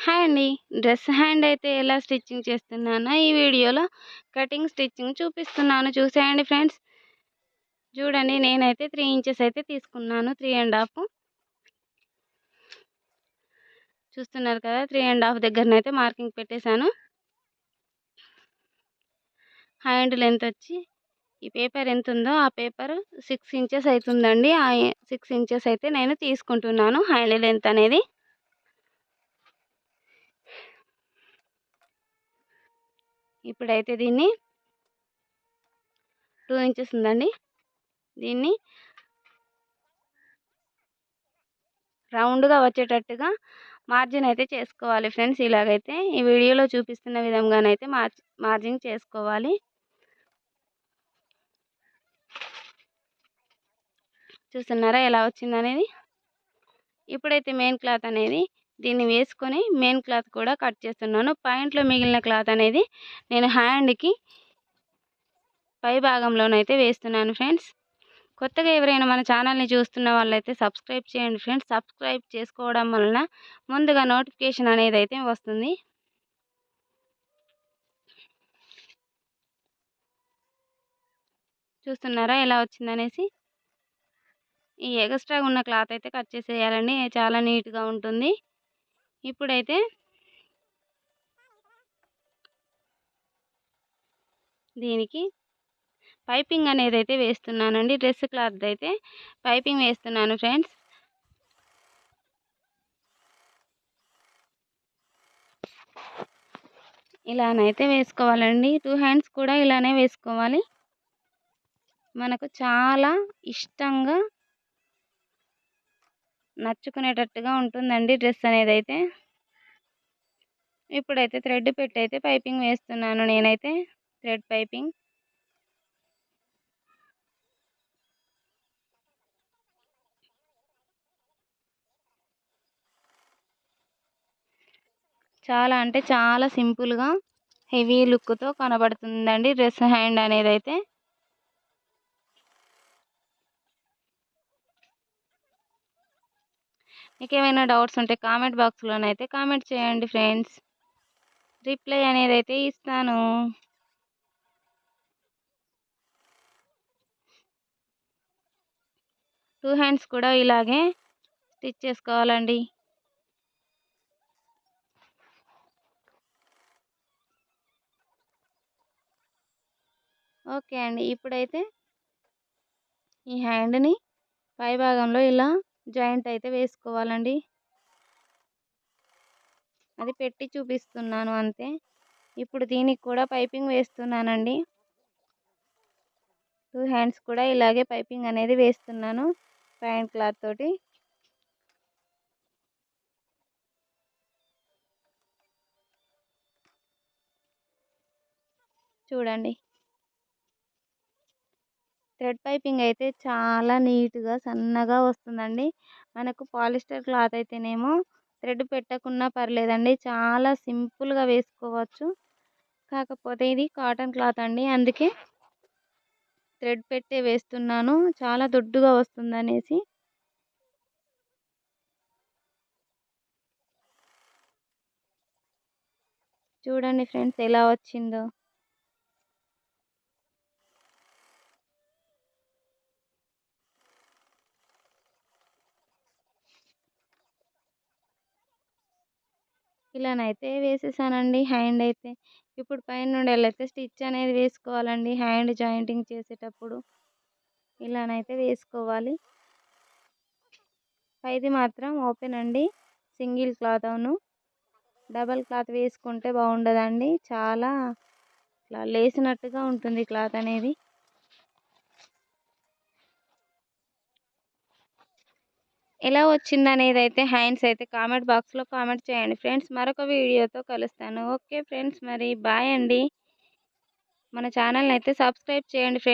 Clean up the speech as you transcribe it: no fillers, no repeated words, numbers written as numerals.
Hi అండి. Dress hand అయితే ఎలా స్టిచ్చింగ్ చేస్తున్నానో ఈ వీడియోలో కటింగ్ స్టిచ్చింగ్ చూపిస్తున్నాను. చూసేయండి ఫ్రెండ్స్. చూడండి నేనైతే 3 ఇంచెస్ అయితే తీసుకున్నాను. 3 ½ చూస్తున్నారు కదా! 3 ½ దగ్గరనైతే మార్కింగ్ పెట్టేశాను. హ్యాండ్ లెంత్ వచ్చి ఈ పేపర్ ఎంతుందో ఆ పేపర్ 6 ఇంచెస్ అయితుందండి. ఆ 6 ఇంచెస్ అయితే నేను తీసుకుంటున్నాను హ్యాండ్ లెంత్ అనేది. ఇప్పుడైతే దీన్ని 2 ఇంచెస్ ఉందండి. దీన్ని రౌండ్‌గా వచ్చేటట్టుగా మార్జిన్ అయితే చేసుకోవాలి ఫ్రెండ్స్. ఇలాగైతే ఈ వీడియోలో చూపిస్తున్న విధంగానైతే మార్జిన్ చేసుకోవాలి. చూస్తున్నారా ఎలా వచ్చిందనేది. ఇప్పుడైతే మెయిన్ క్లాత్ అనేది దీన్ని వేసుకొని మెయిన్ క్లాత్ కూడా కట్ చేస్తున్నాను. పాయింట్లో మిగిలిన క్లాత్ అనేది నేను హ్యాండ్‌కి పై భాగంలోనైతే వేస్తున్నాను ఫ్రెండ్స్. కొత్తగా ఎవరైనా మన ఛానల్‌ని చూస్తున్న వాళ్ళైతే సబ్స్క్రైబ్ చేయండి ఫ్రెండ్స్. సబ్స్క్రైబ్ చేసుకోవడం వలన ముందుగా నోటిఫికేషన్ అనేది అయితే వస్తుంది. చూస్తున్నారా ఎలా వచ్చిందనేసి. ఈ ఎక్స్ట్రా ఉన్న క్లాత్ అయితే కట్ చేసేయాలండి. చాలా నీట్‌గా ఉంటుంది. ఇప్పుడైతే దీనికి పైపింగ్ అనేది అయితే వేస్తున్నానండి. డ్రెస్ క్లాత్ అయితే పైపింగ్ వేస్తున్నాను ఫ్రెండ్స్. ఇలానైతే వేసుకోవాలండి. 2 హ్యాండ్స్ కూడా ఇలానే వేసుకోవాలి. మనకు చాలా ఇష్టంగా నచ్చుకునేటట్టుగా ఉంటుందండి డ్రెస్ అనేది అయితే. ఇప్పుడైతే థ్రెడ్ పెట్టి అయితే పైపింగ్ వేస్తున్నాను నేనైతే. థ్రెడ్ పైపింగ్ చాలా అంటే చాలా సింపుల్‌గా హెవీ లుక్‌తో కనబడుతుందండి డ్రెస్ హ్యాండ్ అనేది అయితే. మీకేమైనా డౌట్స్ ఉంటే కామెంట్ బాక్స్‌లోనైతే కామెంట్ చేయండి ఫ్రెండ్స్. రిప్లై అనేది అయితే ఇస్తాను. టూ హ్యాండ్స్ కూడా ఇలాగే స్టిచ్ చేసుకోవాలండి. ఓకే అండి. ఇప్పుడైతే ఈ హ్యాండ్‌ని పై భాగంలో ఇలా జాయింట్ అయితే వేసుకోవాలండి. అది పెట్టి చూపిస్తున్నాను అంతే. ఇప్పుడు దీనికి కూడా పైపింగ్ వేస్తున్నానండి. 2 హ్యాండ్స్ కూడా ఇలాగే పైపింగ్ అనేది వేస్తున్నాను ప్యాంట్ క్లాత్ తోటి. చూడండి. థ్రెడ్ పైపింగ్ అయితే చాలా నీట్‌గా సన్నగా వస్తుందండి. మనకు పాలిస్టర్ క్లాత్ అయితేనేమో థ్రెడ్ పెట్టకున్నా పర్లేదండి. చాలా సింపుల్‌గా వేసుకోవచ్చు. కాకపోతే ఇది కాటన్ క్లాత్ అండి. అందుకే థ్రెడ్ పెట్టే వేస్తున్నాను. చాలా దొడ్డుగా వస్తుందనేసి. చూడండి ఫ్రెండ్స్ ఎలా వచ్చిందో. ఇలానైతే వేసేసానండి హ్యాండ్ అయితే. ఇప్పుడు పైన నుండి ఎళ్ళైతే స్టిచ్ అనేది వేసుకోవాలండి హ్యాండ్ జాయింటింగ్ చేసేటప్పుడు. ఇలానైతే వేసుకోవాలి. పైది మాత్రం ఓపెన్ అండి. సింగిల్ క్లాత్ అవును. డబల్ క్లాత్ వేసుకుంటే బాగుండదండి. చాలా ఇట్లా లేసినట్టుగా ఉంటుంది క్లాత్ అనేది. ఎలా వచ్చిందనేది అయితే హ్యాండ్స్ అయితే కామెంట్ బాక్స్‌లో కామెంట్ చేయండి ఫ్రెండ్స్. మరొక వీడియోతో కలుస్తాను. ఓకే ఫ్రెండ్స్ మరి బాయ్ అండి. మన ఛానల్‌ని అయితే సబ్స్క్రైబ్ చేయండి ఫ్రెండ్స్.